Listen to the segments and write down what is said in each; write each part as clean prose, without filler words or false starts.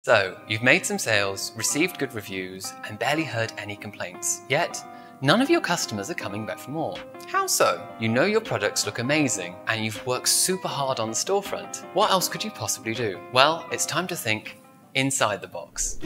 So, you've made some sales, received good reviews, and barely heard any complaints. Yet, none of your customers are coming back for more. How so? You know your products look amazing, and you've worked super hard on the storefront. What else could you possibly do? Well, it's time to think inside the box.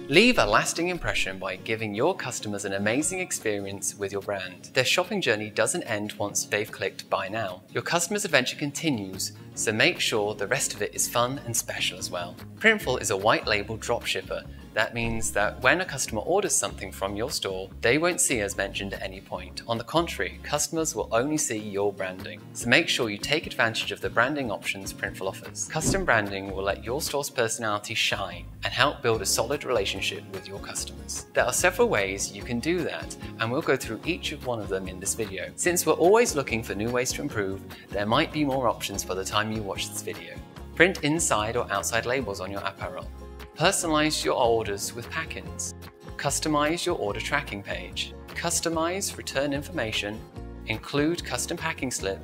Leave a lasting impression by giving your customers an amazing experience with your brand. Their shopping journey doesn't end once they've clicked Buy Now. Your customer's adventure continues, so make sure the rest of it is fun and special as well. Printful is a white label dropshipper. That means that when a customer orders something from your store, they won't see us mentioned at any point. On the contrary, customers will only see your branding. So make sure you take advantage of the branding options Printful offers. Custom branding will let your store's personality shine and help build a solid relationship with your customers. There are several ways you can do that, and we'll go through each of one of them in this video. Since we're always looking for new ways to improve, there might be more options by the time you watch this video. Print inside or outside labels on your apparel. Personalize your orders with pack-ins. Customize your order tracking page. Customize return information. Include custom packing slip.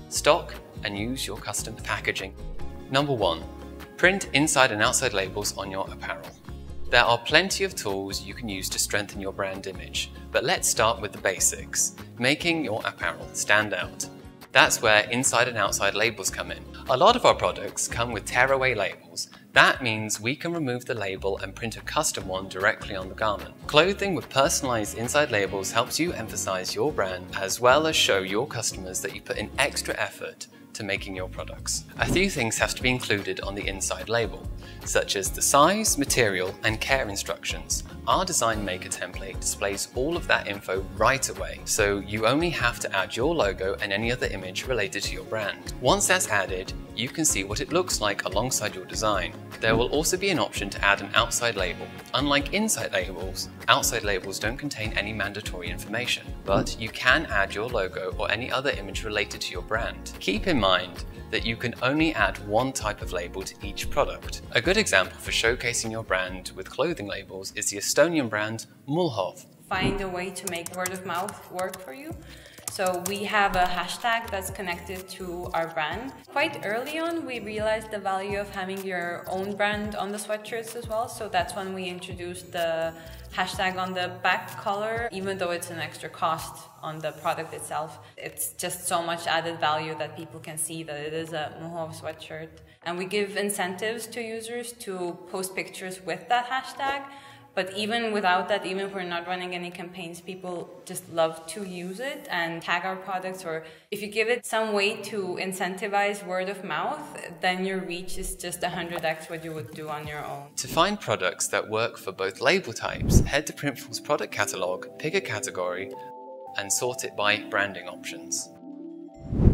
Stock and use your custom packaging. Number 1. Print inside and outside labels on your apparel. There are plenty of tools you can use to strengthen your brand image, but let's start with the basics, making your apparel stand out. That's where inside and outside labels come in. A lot of our products come with tearaway labels. That means we can remove the label and print a custom one directly on the garment. Clothing with personalized inside labels helps you emphasize your brand as well as show your customers that you put in extra effort to making your products. A few things have to be included on the inside label, such as the size, material, and care instructions. Our Design Maker template displays all of that info right away, so you only have to add your logo and any other image related to your brand. Once that's added, you can see what it looks like alongside your design. There will also be an option to add an outside label. Unlike inside labels, outside labels don't contain any mandatory information, but you can add your logo or any other image related to your brand. Keep in mind that you can only add one type of label to each product. A good example for showcasing your brand with clothing labels is the Estonian brand Mulhov. Find a way to make word of mouth work for you. So we have a hashtag that's connected to our brand. Quite early on, we realized the value of having your own brand on the sweatshirts as well. So that's when we introduced the hashtag on the back collar, even though it's an extra cost on the product itself. It's just so much added value that people can see that it is a Muhov sweatshirt. And we give incentives to users to post pictures with that hashtag. But even without that, even if we're not running any campaigns, people just love to use it and tag our products. Or if you give it some way to incentivize word of mouth, then your reach is just 100x what you would do on your own. To find products that work for both label types, head to Printful's product catalog, pick a category, and sort it by branding options.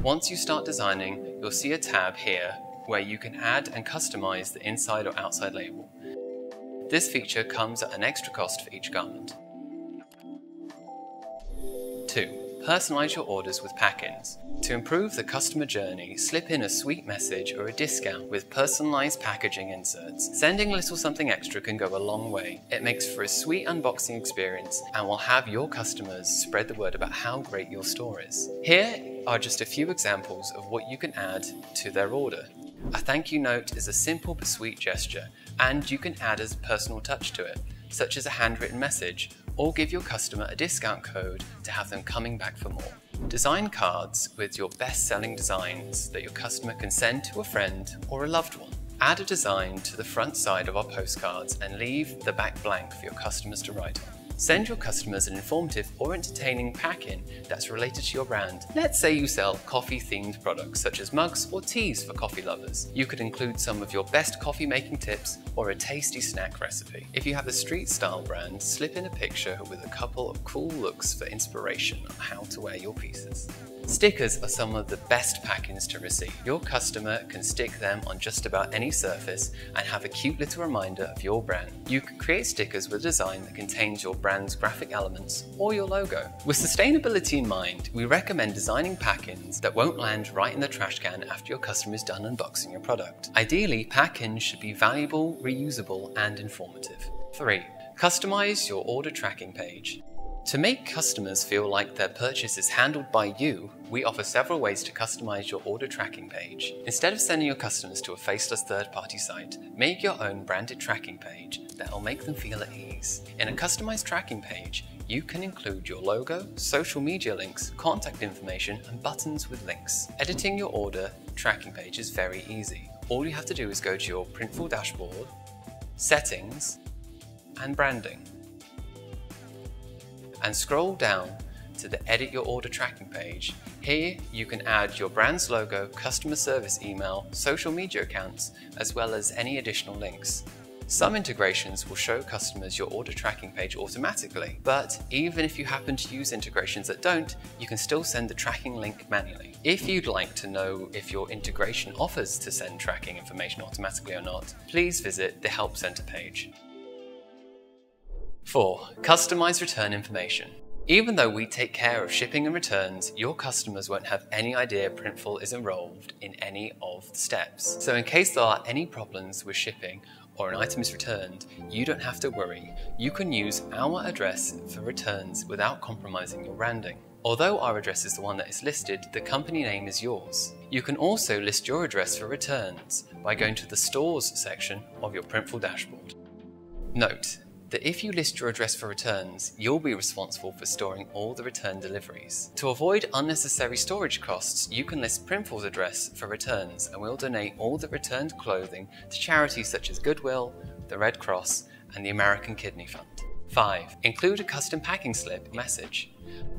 Once you start designing, you'll see a tab here where you can add and customize the inside or outside label. This feature comes at an extra cost for each garment. 2. Personalize your orders with pack-ins. To improve the customer journey, slip in a sweet message or a discount with personalized packaging inserts. Sending a little something extra can go a long way. It makes for a sweet unboxing experience and will have your customers spread the word about how great your store is. Here are just a few examples of what you can add to their order. A thank you note is a simple but sweet gesture, and you can add a personal touch to it, such as a handwritten message, or give your customer a discount code to have them coming back for more. Design cards with your best-selling designs that your customer can send to a friend or a loved one. Add a design to the front side of our postcards and leave the back blank for your customers to write on. Send your customers an informative or entertaining pack-in that's related to your brand. Let's say you sell coffee-themed products such as mugs or teas for coffee lovers. You could include some of your best coffee-making tips or a tasty snack recipe. If you have a street-style brand, slip in a picture with a couple of cool looks for inspiration on how to wear your pieces. Stickers are some of the best pack-ins to receive. Your customer can stick them on just about any surface and have a cute little reminder of your brand. You can create stickers with a design that contains your brand's graphic elements or your logo. With sustainability in mind, we recommend designing pack-ins that won't land right in the trash can after your customer is done unboxing your product. Ideally, pack-ins should be valuable, reusable, and informative. 3. Customize your order tracking page. To make customers feel like their purchase is handled by you, we offer several ways to customize your order tracking page. Instead of sending your customers to a faceless third-party site, make your own branded tracking page that will make them feel at ease. In a customized tracking page, you can include your logo, social media links, contact information, and buttons with links. Editing your order tracking page is very easy. All you have to do is go to your Printful dashboard, Settings, and Branding, and scroll down to the Edit Your Order Tracking page. Here you can add your brand's logo, customer service email, social media accounts, as well as any additional links. Some integrations will show customers your order tracking page automatically, but even if you happen to use integrations that don't, you can still send the tracking link manually. If you'd like to know if your integration offers to send tracking information automatically or not, please visit the Help Center page. 4. Customize return information. Even though we take care of shipping and returns, your customers won't have any idea Printful is involved in any of the steps. So in case there are any problems with shipping or an item is returned, you don't have to worry. You can use our address for returns without compromising your branding. Although our address is the one that is listed, the company name is yours. You can also list your address for returns by going to the Stores section of your Printful dashboard. Note that if you list your address for returns, you'll be responsible for storing all the return deliveries. To avoid unnecessary storage costs, you can list Printful's address for returns, and we'll donate all the returned clothing to charities such as Goodwill, the Red Cross, and the American Kidney Fund. 5. Include a custom packing slip message.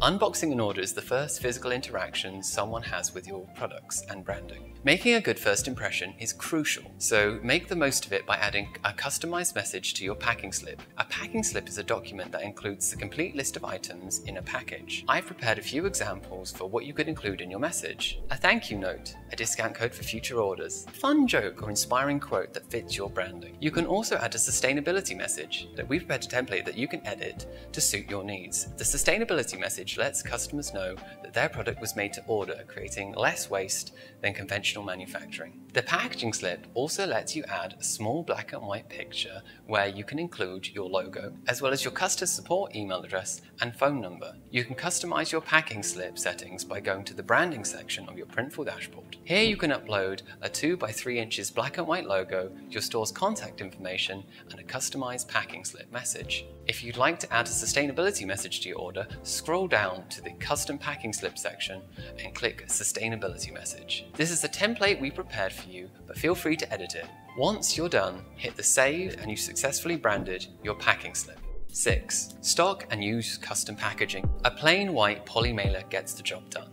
Unboxing an order is the first physical interaction someone has with your products and branding. Making a good first impression is crucial, so make the most of it by adding a customized message to your packing slip. A packing slip is a document that includes the complete list of items in a package. I've prepared a few examples for what you could include in your message. A thank you note, a discount code for future orders, a fun joke or inspiring quote that fits your branding. You can also add a sustainability message that we've prepared a template that you can edit to suit your needs. The sustainability message lets customers know that their product was made to order, creating less waste than conventional manufacturing. The packaging slip also lets you add a small black and white picture where you can include your logo, as well as your customer support email address and phone number. You can customize your packing slip settings by going to the branding section of your Printful dashboard. Here you can upload a 2 by 3 inches black and white logo, your store's contact information, and a customized packing slip message. If you'd like to add a sustainability message to your order, scroll down to the custom packing slip section and click sustainability message. This is a template we prepared for you, but feel free to edit it. Once you're done, hit the save and you've successfully branded your packing slip. 6. Stock and use custom packaging. A plain white poly mailer gets the job done,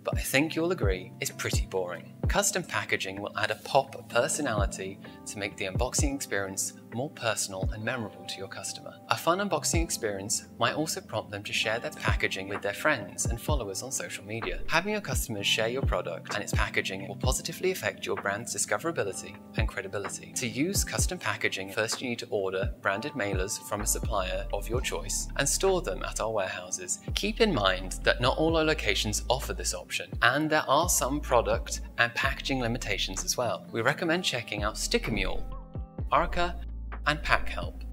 but I think you'll agree it's pretty boring. Custom packaging will add a pop of personality to make the unboxing experience more personal and memorable to your customer. A fun unboxing experience might also prompt them to share their packaging with their friends and followers on social media. Having your customers share your product and its packaging will positively affect your brand's discoverability and credibility. To use custom packaging, first you need to order branded mailers from a supplier of your choice and store them at our warehouses. Keep in mind that not all our locations offer this option, and there are some product and packaging limitations as well. We recommend checking out Sticker Mule, Arca, and Pack Help,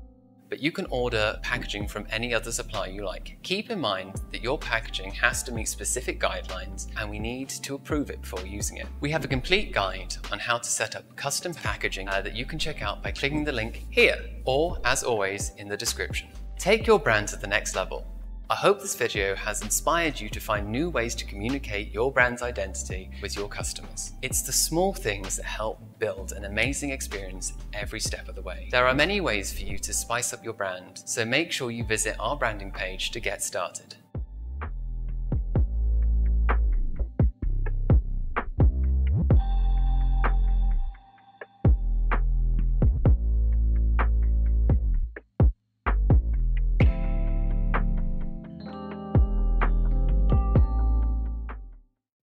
but you can order packaging from any other supplier you like. Keep in mind that your packaging has to meet specific guidelines and we need to approve it before using it. We have a complete guide on how to set up custom packaging that you can check out by clicking the link here, or as always in the description. Take your brand to the next level. I hope this video has inspired you to find new ways to communicate your brand's identity with your customers. It's the small things that help build an amazing experience every step of the way. There are many ways for you to spice up your brand, so make sure you visit our branding page to get started.